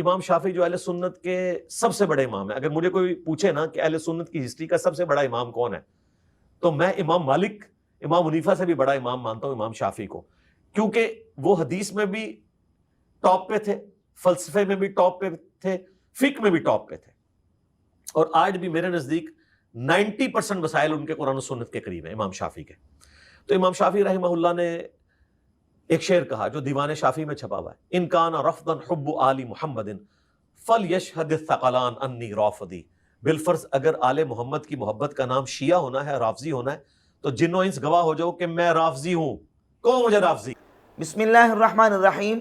امام شافعی جو اہل سنت کے سب سے بڑے امام ہیں، اگر مجھے کوئی پوچھے نا کہ اہل سنت کی ہسٹری کا سب سے بڑا امام کون ہے، تو میں امام مالک، امام حنیفہ سے بھی بڑا امام مانتا ہوں امام شافعی کو، کیونکہ وہ حدیث میں بھی ٹاپ پہ تھے، فلسفے میں بھی ٹاپ پہ تھے، فقہ میں بھی ٹاپ پہ تھے، اور آج بھی میرے نزدیک 90% مسائل ان کے قرآن و سنت کے قریب ہیں امام شافعی کے۔ تو امام شافعی رحمہ اللہ نے ایک شعر کہا جو دیوان شافعی میں چھپا ہوا ہے، ان کان رفضا حب آل محمد فلیشہد الثقلان انی رافضی، بالفرض اگر آل محمد کی محبت کا نام شیعہ ہونا ہے، رافضی ہونا ہے، تو جن و انس گواہ ہو جاؤ کہ میں رافضی ہوں، کہو مجھے رافضی۔ بسم اللہ الرحمن الرحیم۔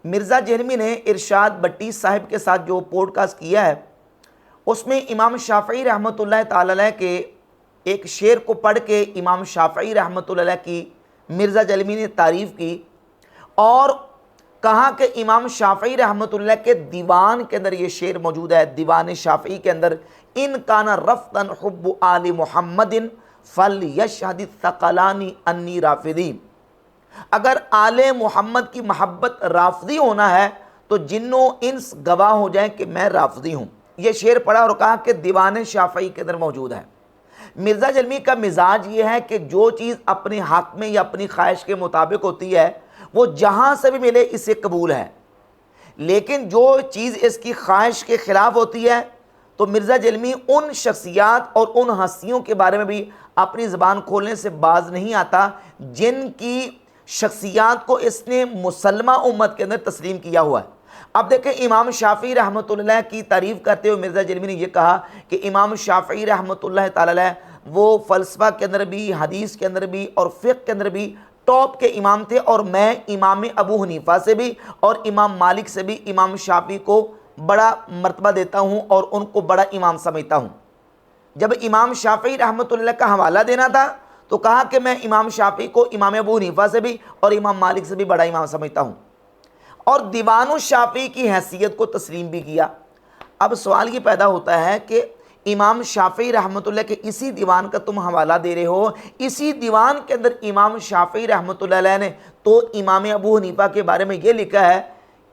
مرزا جہلمی نے ارشاد بٹی صاحب کے ساتھ جو پوڈ کاسٹ کیا ہے اس میں امام شافعی رحمۃ اللہ تعالی علیہ کے ایک شعر کو پڑھ کے امام شافعی رحمۃ اللہ علیہ کی مرزا جہلمی نے تعریف کی اور کہا کہ امام شافعی رحمۃ اللہ کے دیوان کے اندر یہ شعر موجود ہے، دیوان شافعی کے اندر، ان کان رفضا حب آل محمد فلیشہد الثقلان انی رافضی، اگر آل محمد کی محبت رافضی ہونا ہے تو جنوں انس گواہ ہو جائیں کہ میں رافضی ہوں۔ یہ شعر پڑھا اور کہا کہ دیوان شافعی کے اندر موجود ہے۔ مرزا جہلمی کا مزاج یہ ہے کہ جو چیز اپنے حق میں یا اپنی خواہش کے مطابق ہوتی ہے وہ جہاں سے بھی ملے اسے قبول ہے، لیکن جو چیز اس کی خواہش کے خلاف ہوتی ہے تو مرزا جہلمی ان شخصیات اور ان ہستیوں کے بارے میں بھی اپنی زبان کھولنے سے باز نہیں آتا جن کی شخصیات کو اس نے مسلمہ امت کے اندر تسلیم کیا ہوا ہے۔ اب دیکھیں امام شافعی رحمۃ اللہ کی تعریف کرتے ہوئے مرزا جہلمی نے یہ کہا کہ امام شافعی رحمۃ اللہ تعالی علیہ وہ فلسفہ کے اندر بھی، حدیث کے اندر بھی اور فقہ کے اندر بھی ٹاپ کے امام تھے، اور میں امام ابو حنیفہ سے بھی اور امام مالک سے بھی امام شافعی کو بڑا مرتبہ دیتا ہوں اور ان کو بڑا امام سمجھتا ہوں۔ جب امام شافعی رحمۃ اللہ کا حوالہ دینا تھا تو کہا کہ میں امام شافعی کو امام ابو حنیفہ سے بھی اور امام مالک سے بھی بڑا امام سمجھتا ہوں، اور دیوان الشافعی کی حیثیت کو تسلیم بھی کیا۔ اب سوال یہ پیدا ہوتا ہے کہ امام شافعی رحمۃ اللہ کے اسی دیوان کا تم حوالہ دے رہے ہو، اسی دیوان کے اندر امام شافعی رحمۃ اللہ علیہ نے تو امام ابو حنیفہ کے بارے میں یہ لکھا ہے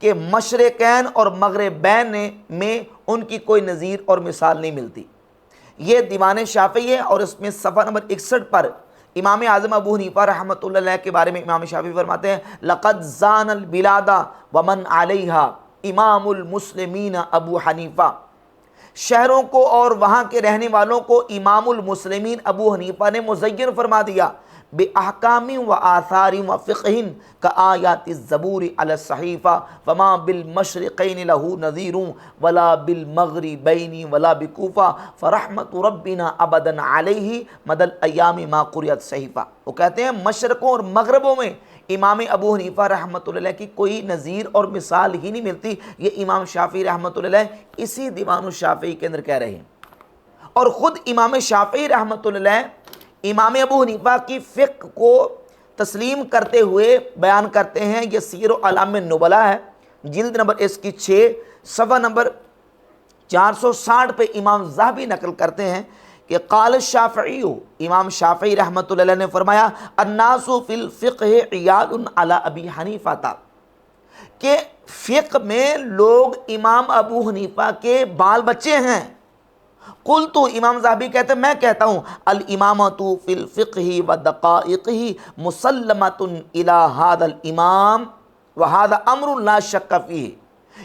کہ مشرقین اور مغربین میں ان کی کوئی نظیر اور مثال نہیں ملتی۔ یہ دیوان شافعی ہے اور اس میں صفحہ نمبر 61 پر امام اعظم ابو حنیفہ رحمۃ اللہ علیہ کے بارے میں امام شافعی فرماتے ہیں لقد زان البلاد ومن علیہا امام المسلمین ابو حنیفہ، شہروں کو اور وہاں کے رہنے والوں کو امام المسلمین ابو حنیفہ نے مزین فرما دیا بِأَحْكَامٍ وَآثَارٍ وَفِقْهٍ كَآيَاتِ الزَّبُورِ عَلَى الصَّحِيفَةِ فَمَا بِالْمَشْرِقَيْنِ لَهُ نَظِيرٌ وَلَا بِالْمَغْرِبَيْنِ وَلَا بِكُوفَةٍ فَرَحْمَةُ رَبِّنَا أَبَدًا عَلَيْهِ مَدَى الْأَيَّامِ مَا قُرِئَتْ الصَّحِيفَةُ۔ وہ کہتے ہیں مشرقوں اور مغربوں میں امام ابو حنیفہ رحمۃ اللہ کی کوئی نظیر اور مثال ہی نہیں ملتی۔ یہ امام شافعی رحمۃ اللہ اسی دیوان الشافعی کے اندر کہہ رہے ہیں، اور خود امام شافعی رحمۃ اللہ امام ابو حنیفہ کی فقہ کو تسلیم کرتے ہوئے بیان کرتے ہیں۔ یہ سیر اعلام النبلاء ہے، جلد نمبر اس کی 6 صفحہ نمبر 460 پہ امام ذہبی نقل کرتے ہیں کہ قال الشافعی، امام شافعی رحمۃ اللہ نے فرمایا الناس فی الفقہ عیال علی ابی حنیفہ، کہ فقہ میں لوگ امام ابو حنیفہ کے بال بچے ہیں۔ قلت، امام ذہبی کہتے ہیں میں کہتا ہوں الامامۃ فی الفقہ ودقائقہ مسلمۃ الی ھذا الامام وھذا امر لا شک فیہ۔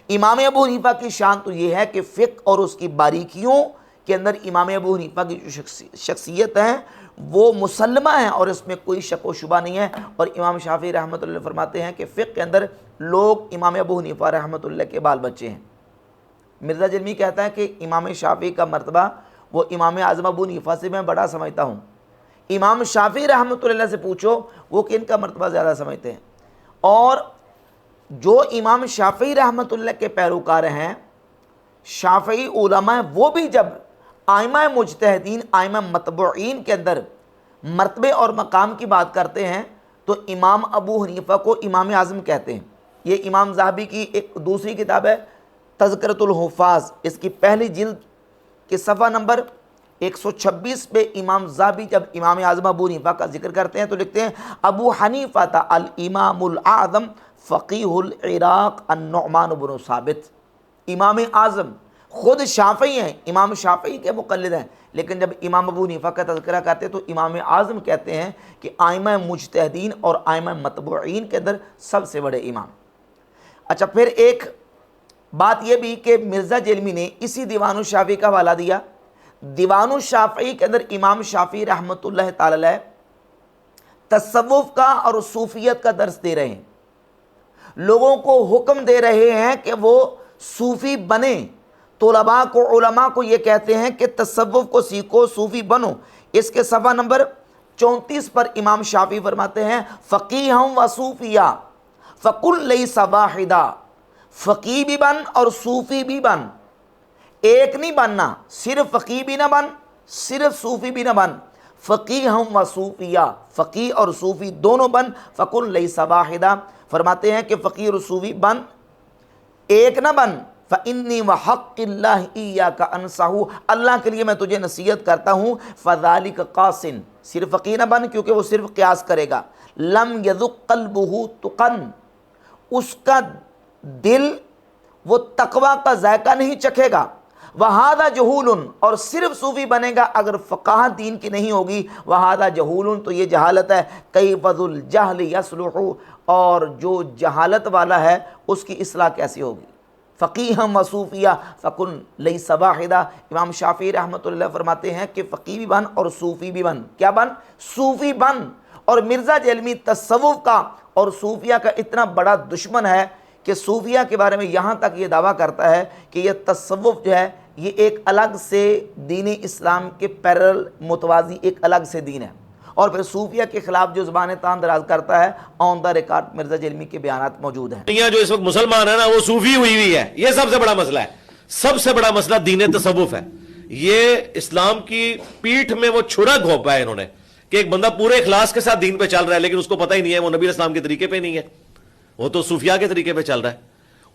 امام ابو حنیفہ کی شان تو یہ ہے کہ فقہ اور اس کی باریکیوں کے اندر امام ابو حنیفہ کی جو شخصیت ہیں وہ مسلمہ ہیں اور اس میں کوئی شک و شبہ نہیں ہے۔ اور امام شافعی رحمۃ اللہ فرماتے ہیں کہ فقہ کے اندر لوگ امام ابو حنیفہ رحمۃ اللہ کے بال بچے ہیں۔ مرزا جہلمی کہتا ہے کہ امام شافعی کا مرتبہ وہ امام اعظم ابو حنیفہ سے میں بڑا سمجھتا ہوں۔ امام شافعی رحمۃ اللہ سے پوچھو وہ کن کا مرتبہ زیادہ سمجھتے ہیں، اور جو امام شافعی رحمۃ اللہ کے پیروکار ہیں شافعی علماء، وہ بھی جب آئمہ مجتہدین، آئمہ متبوعین کے اندر مرتبے اور مقام کی بات کرتے ہیں تو امام ابو حنیفہ کو امام اعظم کہتے ہیں۔ یہ امام ذہبی کی ایک دوسری کتاب ہے تذکرۃ الحفاظ، اس کی پہلی جلد کے صفحہ نمبر 126 پہ امام ذہبی جب امام اعظم ابو حنیفہ کا ذکر کرتے ہیں تو لکھتے ہیں ابو حنیفہ الامام الاعظم فقیہ العراق النعمان بن ثابت۔ امام اعظم خود شافعی ہیں، امام شافعی کے مقلد ہیں، لیکن جب امام ابو حنیفہ کا تذکرہ کرتے ہیں تو امام اعظم کہتے ہیں کہ ائمہ مجتہدین اور ائمہ متبوعین کے اندر سب سے بڑے امام۔ اچھا، پھر ایک بات یہ بھی کہ مرزا جیلمی نے اسی دیوان الشافعی کا حوالہ دیا۔ دیوان الشافعی کے اندر امام شافعی رحمۃ اللہ تعالی علیہ تصوف کا اور صوفیت کا درس دے رہے ہیں، لوگوں کو حکم دے رہے ہیں کہ وہ صوفی بنیں، طلباء کو، علماء کو یہ کہتے ہیں کہ تصوف کو سیکھو، صوفی بنو۔ اس کے صفحہ نمبر 34 پر امام شافعی فرماتے ہیں فقیہم و صوفیہ فقل لیس واحدا، فقیہ بھی بن اور صوفی بھی بن، ایک نہیں بننا، صرف فقیہ بھی نہ بن، صرف صوفی بھی نہ بن، فقیہم و صوفیہ، فقیہ اور صوفی دونوں بن، فقل لیس واحدا، فرماتے ہیں کہ فقیہ اور صوفی بن، ایک نہ بن، فإنی وحق اللہ ایاک انصحو، اللہ کے لیے میں تجھے نصیحت کرتا ہوں، فذالک قاس، صرف فقیہ نہ بن کیونکہ وہ صرف قیاس کرے گا، لم یذق قلبہ تقن، اس کا دل وہ تقوی کا ذائقہ نہیں چکھے گا، وہذا جہول، اور صرف صوفی بنے گا اگر فقاہت دین کی نہیں ہوگی، وہذا جہول، تو یہ جہالت ہے، کیف ذو الجہل یصلح، اور جو جہالت والا ہے اس کی اصلاح کیسی ہوگی، فقیہم و صوفیہ فکن لیس واحدا۔ امام شافعی رحمۃ اللہ فرماتے ہیں کہ فقیہ بھی بن اور صوفی بھی بن، کیا بن؟ صوفی بن۔ اور مرزا جیلمی تصوف کا اور صوفیہ کا اتنا بڑا دشمن ہے کہ صوفیہ کے بارے میں یہاں تک یہ دعویٰ کرتا ہے کہ یہ تصوف جو ہے یہ ایک الگ سے دین اسلام کے پیرل متوازی ایک الگ سے دین ہے، اور پھر صوفیہ کے خلاف جو زبان تان دراز کرتا ہے، آن دا ریکارڈ مرزا جیلمی کے بیانات موجود ہیں۔ دنیا جو اس وقت مسلمان ہے نا وہ صوفی ہوئی ہے، یہ سب سے بڑا مسئلہ ہے، سب سے بڑا مسئلہ دین تصوف ہے۔ یہ اسلام کی پیٹھ میں وہ چھرا گھونپا ہے انہوں نے کہ ایک بندہ پورے اخلاص کے ساتھ دین پہ چل رہا ہے لیکن اس کو پتہ ہی نہیں ہے وہ نبی اسلام کے طریقے پہ نہیں ہے، وہ تو صوفیاء کے طریقے پہ چل رہا ہے۔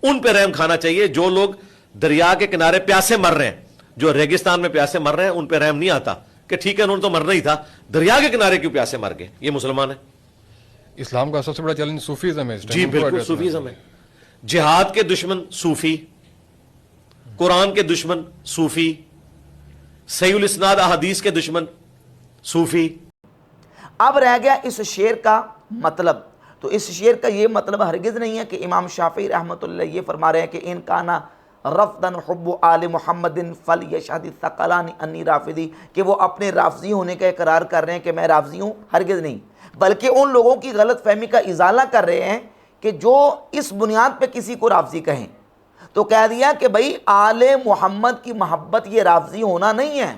ان پہ رحم کھانا چاہیے، جو لوگ دریا کے کنارے پیاسے مر رہے ہیں، جو ریگستان میں پیاسے مر رہے ہیں، ان پہ رحم نہیں آتا کہ ٹھیک ہے انہوں نے تو مرنا ہی تھا، دریا کے کنارے کیوں پیاسے مر گئے؟ یہ مسلمان ہے۔ اسلام کا سب سے بڑا چیلنج صوفیزم ہے اس ٹائم، جی بالکل صوفیزم ہے۔ جہاد کے دشمن صوفی، قرآن کے دشمن صوفی، صحیح الاسناد احادیث کے دشمن صوفی۔ اب رہ گیا اس شعر کا مطلب، تو اس شعر کا یہ مطلب ہرگز نہیں ہے کہ امام شافعی رحمۃ اللہ یہ فرما رہے ہیں کہ ان کانا رفضاً حب آل محمد فلیشہد الثقلان انی رافضی، کہ وہ اپنے رافضی ہونے کا اقرار کر رہے ہیں کہ میں رافضی ہوں، ہرگز نہیں، بلکہ ان لوگوں کی غلط فہمی کا ازالہ کر رہے ہیں کہ جو اس بنیاد پہ کسی کو رافضی کہیں، تو کہہ دیا کہ بھئی آل محمد کی محبت یہ رافضی ہونا نہیں ہے،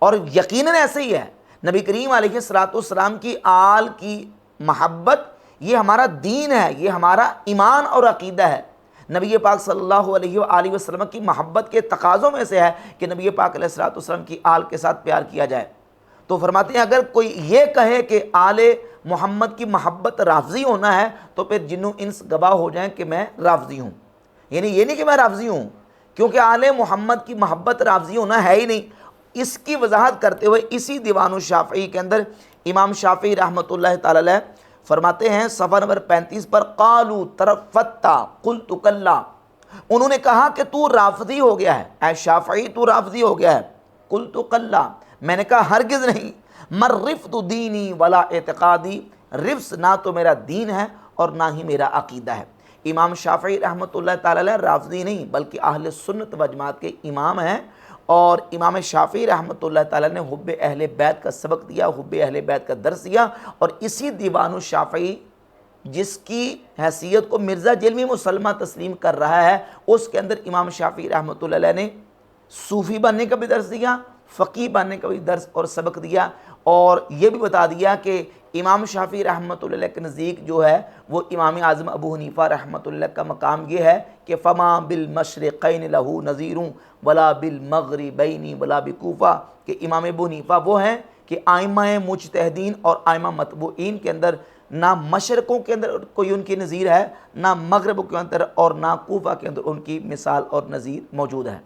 اور یقیناً ایسے ہی ہے۔ نبی کریم علیہ السلام کی آل کی محبت یہ ہمارا دین ہے، یہ ہمارا ایمان اور عقیدہ ہے۔ نبی پاک صلی اللہ علیہ وآلہ وسلم کی محبت کے تقاضوں میں سے ہے کہ نبی پاک علیہ السلام کی آل کے ساتھ پیار کیا جائے۔ تو فرماتے ہیں اگر کوئی یہ کہے کہ آل محمد کی محبت رافضی ہونا ہے تو پھر جنو انس گواہ ہو جائیں کہ میں رافضی ہوں، یعنی یہ نہیں کہ میں رافضی ہوں، کیونکہ آل محمد کی محبت رافضی ہونا ہے ہی نہیں۔ اس کی وضاحت کرتے ہوئے اسی دیوان الشافعی کے اندر امام شافعی رحمۃ اللہ تعالی علیہ فرماتے ہیں صفحہ نمبر 35 پر قالوا ترفتا قلت کلا، انہوں نے کہا کہ تو رافضی ہو گیا ہے، اے شافعی تو رافضی ہو گیا ہے، قلت کلا، میں نے کہا ہرگز نہیں، مر رفض دینی ولا اعتقادی، رفض نہ تو میرا دین ہے اور نہ ہی میرا عقیدہ ہے۔ امام شافعی رحمۃ اللہ تعالی علیہ رافضی نہیں بلکہ اہل سنت و جماعت کے امام ہیں، اور امام شافعی رحمۃ اللہ تعالیٰ نے حب اہل بیت کا سبق دیا، حب اہل بیت کا درس دیا، اور اسی دیوان الشافعی جس کی حیثیت کو مرزا جیلمی مسلمہ تسلیم کر رہا ہے، اس کے اندر امام شافعی رحمۃ اللہ علیہ نے صوفی بننے کا بھی درس دیا، فقیہ بننے کا بھی درس اور سبق دیا، اور یہ بھی بتا دیا کہ امام شافعی رحمۃ اللہ کے نزدیک جو ہے وہ امام اعظم ابو حنیفہ رحمۃ اللہ کا مقام یہ ہے کہ فما بالمشرقین لہو نذیر ولا بالمغربین ولا بکوفہ، کہ امام ابو حنیفہ وہ ہیں کہ ائمہ مجتہدین اور ائمہ متبوعین کے اندر نہ مشرقوں کے اندر کوئی ان کی نظیر ہے، نہ مغرب کے اندر اور نہ کوفہ کے اندر ان کی مثال اور نظیر موجود ہے۔